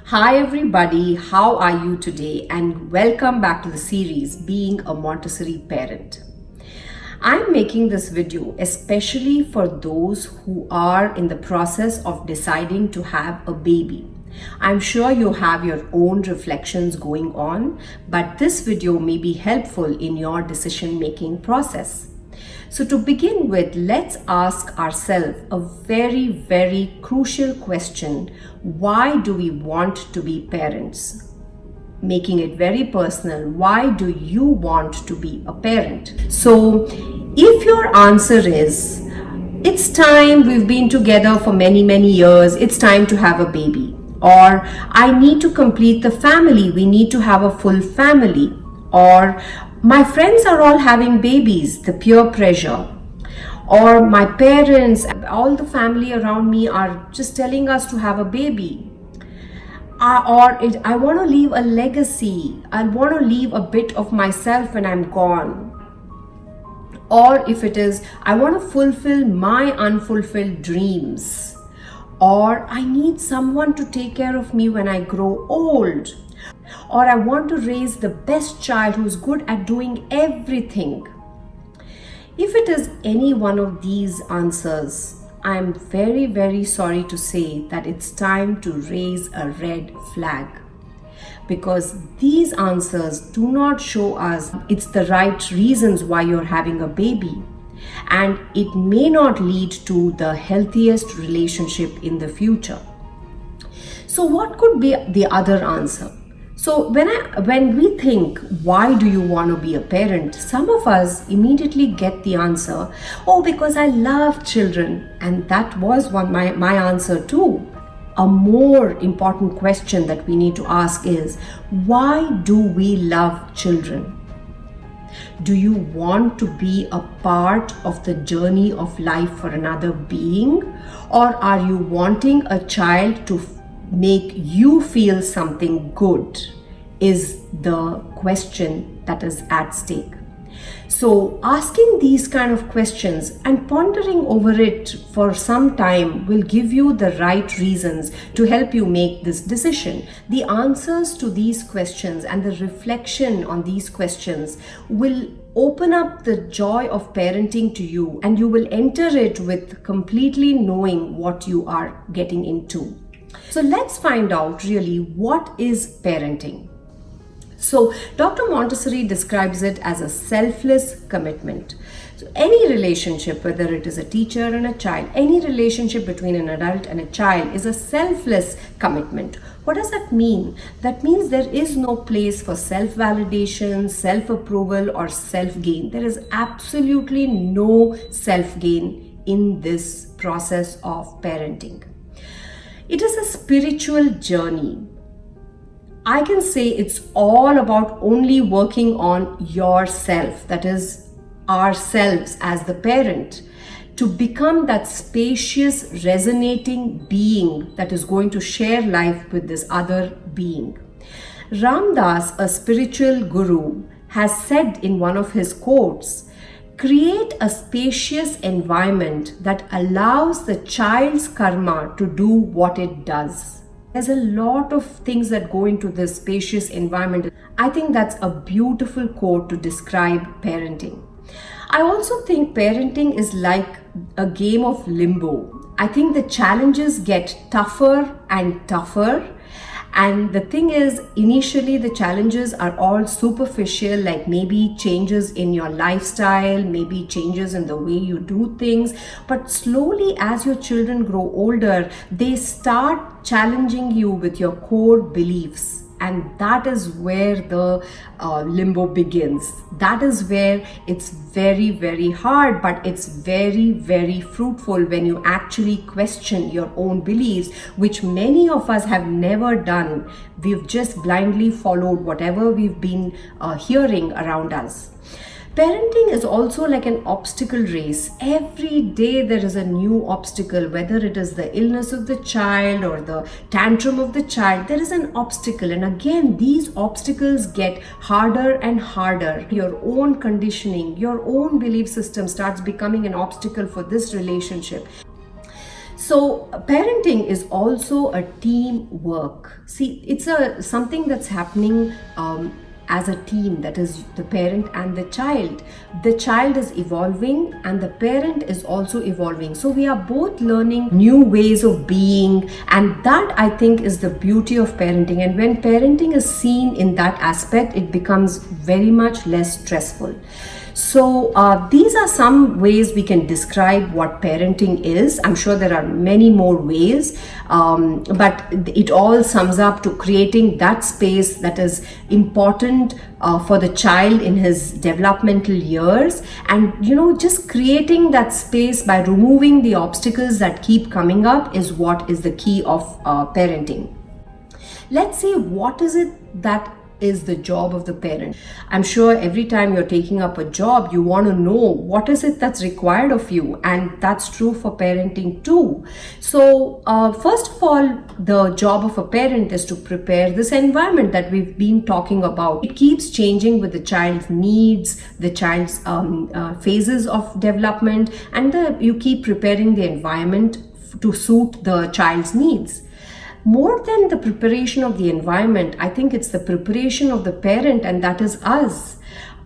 Hi everybody, how are you today? And welcome back to the series Being a Montessori Parent. I'm making this video especially for those who are in the process of deciding to have a baby. I'm sure you have your own reflections going on, but this video may be helpful in your decision-making process. So to begin with, let's ask ourselves a very crucial question. Why do we want to be parents? Making it very personal, why do you want to be a parent? So if your answer is, it's time, we've been together for many years, it's time to have a baby. Or I need to complete the family, we need to have a full family. Or my friends are all having babies, the peer pressure. Or my parents, all the family around me are just telling us to have a baby. I want to leave a legacy. I want to leave a bit of myself when I'm gone. Or if it is, I want to fulfill my unfulfilled dreams. Or I need someone to take care of me when I grow old. Or I want to raise the best child who's good at doing everything. If it is any one of these answers, I am very sorry to say that it's time to raise a red flag. Because these answers do not show us it's the right reasons why you're having a baby. And it may not lead to the healthiest relationship in the future. So what could be the other answer? So when we think, why do you want to be a parent? Some of us immediately get the answer, oh, because I love children. And that was my answer too. A more important question that we need to ask is, why do we love children? Do you want to be a part of the journey of life for another being? Or are you wanting a child to make you feel something good? Is the question that is at stake. So asking these kind of questions and pondering over it for some time will give you the right reasons to help you make this decision. The answers to these questions and the reflection on these questions will open up the joy of parenting to you, and you will enter it with completely knowing what you are getting into. So let's find out really what is parenting. So Dr. Montessori describes it as a selfless commitment. So any relationship, whether it is a teacher and a child, any relationship between an adult and a child is a selfless commitment. What does that mean? That means there is no place for self-validation, self-approval, or self-gain. There is absolutely no self-gain in this process of parenting. It is a spiritual journey. I can say it's all about only working on yourself, that is ourselves as the parent, to become that spacious, resonating being that is going to share life with this other being. Ram Dass, a spiritual guru, has said in one of his quotes, create a spacious environment that allows the child's karma to do what it does. There's a lot of things that go into this spacious environment. I think that's a beautiful quote to describe parenting. I also think parenting is like a game of limbo. I think the challenges get tougher and tougher. And the thing is, initially the challenges are all superficial, like maybe changes in your lifestyle, maybe changes in the way you do things. But slowly, as your children grow older, they start challenging you with your core beliefs. And that is where the limbo begins. That is where it's very hard, but it's very fruitful when you actually question your own beliefs, which many of us have never done. We've just blindly followed whatever we've been hearing around us. Parenting is also like an obstacle race. Every day there is a new obstacle, whether it is the illness of the child or the tantrum of the child, there is an obstacle. And again, these obstacles get harder and harder. Your own conditioning, your own belief system starts becoming an obstacle for this relationship. So parenting is also a teamwork. See, it's a something that's happening as a team, that is the parent and the child. The child is evolving and the parent is also evolving. So we are both learning new ways of being, and that I think is the beauty of parenting. And when parenting is seen in that aspect, it becomes very much less stressful. So these are some ways we can describe what parenting is. I'm sure there are many more ways, but it all sums up to creating that space that is important for the child in his developmental years, and just creating that space by removing the obstacles that keep coming up is what is the key of parenting. Let's see, what is it that is the job of the parent? I'm sure every time you're taking up a job, you want to know what is it that's required of you, and that's true for parenting too. So first of all, the job of a parent is to prepare this environment that we've been talking about. It keeps changing with the child's needs, the child's phases of development, and you keep preparing the environment to suit the child's needs. More than the preparation of the environment, I think it's the preparation of the parent, and that is us.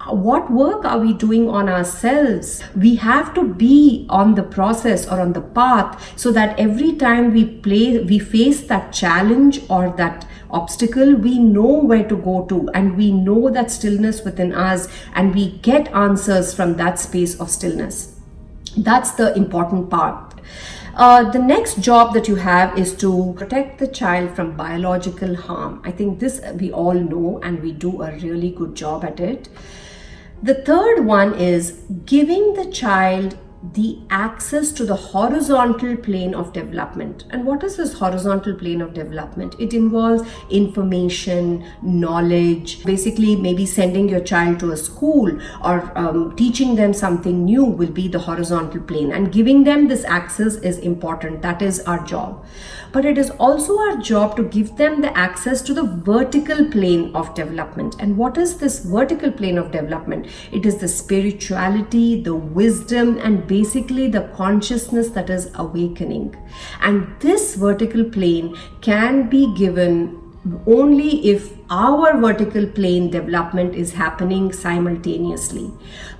What work are we doing on ourselves? We have to be on the process or on the path, so that every time we face that challenge or that obstacle, we know where to go to, and we know that stillness within us, and we get answers from that space of stillness. That's the important part. The next job that you have is to protect the child from biological harm. I think this we all know, and we do a really good job at it. The third one is giving the child the access to the horizontal plane of development. And what is this horizontal plane of development? It involves information, knowledge, basically maybe sending your child to a school or teaching them something new will be the horizontal plane, and giving them this access is important. That is our job. But it is also our job to give them the access to the vertical plane of development. And what is this vertical plane of development? It is the spirituality, the wisdom, and basically the consciousness that is awakening. And this vertical plane can be given only if our vertical plane development is happening simultaneously,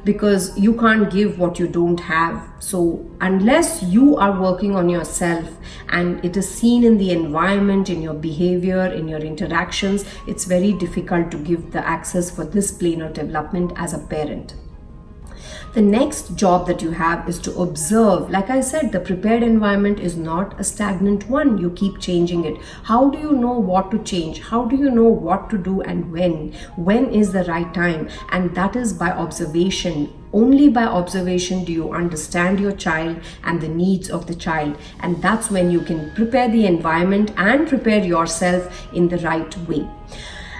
because you can't give what you don't have. So unless you are working on yourself and it is seen in the environment, in your behavior, in your interactions, it's very difficult to give the access for this plane of development as a parent. The next job that you have is to observe. Like I said, the prepared environment is not a stagnant one. You keep changing it. How do you know what to change? How do you know what to do and when? When is the right time? And that is by observation. Only by observation do you understand your child and the needs of the child. And that's when you can prepare the environment and prepare yourself in the right way.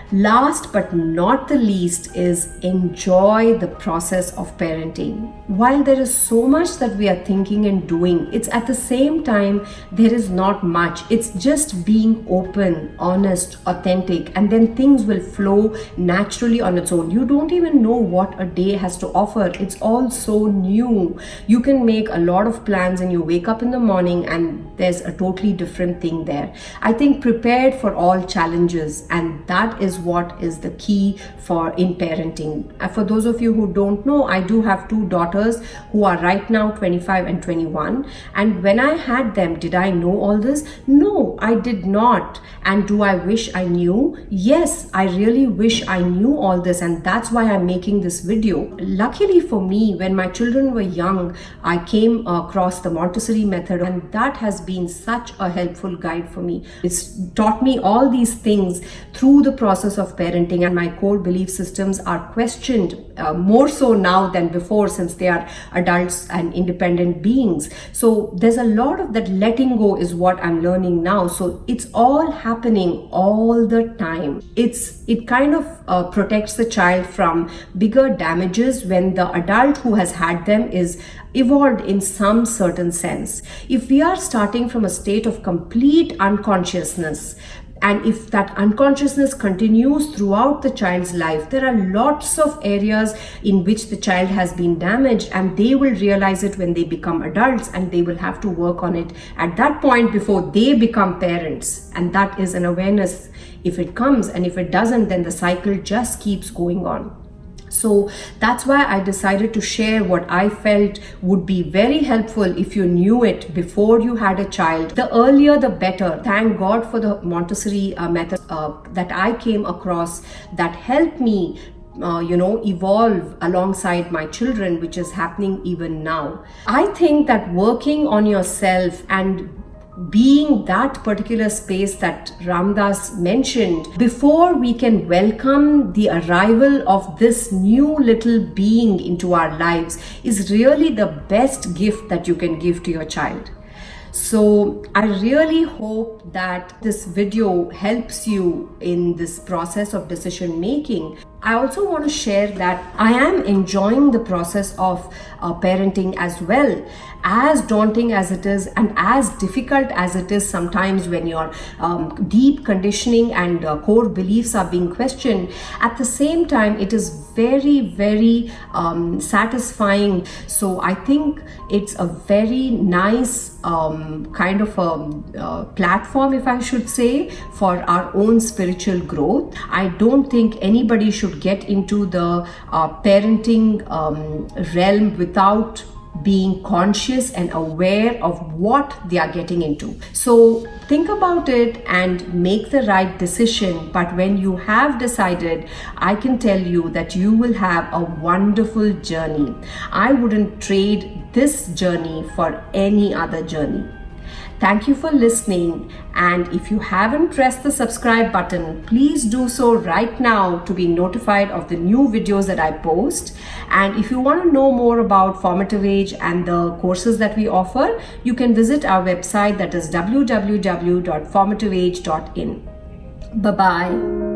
Last but not the least is enjoy the process of parenting. While there is so much that we are thinking and doing, it's at the same time there is not much. It's just being open, honest, authentic, and then things will flow naturally on its own. You don't even know what a day has to offer. It's all so new. You can make a lot of plans and you wake up in the morning and there's a totally different thing there. I think prepared for all challenges, and that is what is the key in parenting. For those of you who don't know, I do have two daughters who are right now 25 and 21, and when I had them, did I know all this? No, I did not. And do I wish I knew? Yes, I really wish I knew all this, and that's why I'm making this video. Luckily for me, when my children were young, I came across the Montessori method, and that has been such a helpful guide for me. It's taught me all these things through the process of parenting, and my core belief systems are questioned more so now than before, since they are adults and independent beings. So there's a lot of that letting go is what I'm learning now. So it's all happening all the time. It kind of protects the child from bigger damages when the adult who has had them is evolved in some certain sense. If we are starting from a state of complete unconsciousness, And if that unconsciousness continues throughout the child's life, there are lots of areas in which the child has been damaged, and they will realize it when they become adults, and they will have to work on it at that point before they become parents. And that is an awareness if it comes, and if it doesn't, then the cycle just keeps going on. So that's why I decided to share what I felt would be very helpful if you knew it before you had a child. The earlier the better. Thank God for the Montessori method that I came across that helped me evolve alongside my children, which is happening even now. I think that working on yourself and being that particular space that Ramdas mentioned, before we can welcome the arrival of this new little being into our lives, is really the best gift that you can give to your child. So I really hope that this video helps you in this process of decision making. I also want to share that I am enjoying the process of parenting as well. As daunting as it is and as difficult as it is sometimes when your deep conditioning and core beliefs are being questioned, at the same time it is very, very satisfying. So I think it's a very nice kind of a platform, if I should say, for our own spiritual growth. I don't think anybody should get into the parenting realm without being conscious and aware of what they are getting into. So think about it and make the right decision. But when you have decided, I can tell you that you will have a wonderful journey. I wouldn't trade this journey for any other journey. Thank you for listening, and if you haven't pressed the subscribe button, please do so right now to be notified of the new videos that I post. And if you want to know more about Formative Age and the courses that we offer, you can visit our website, that is www.formativeage.in. Bye-bye.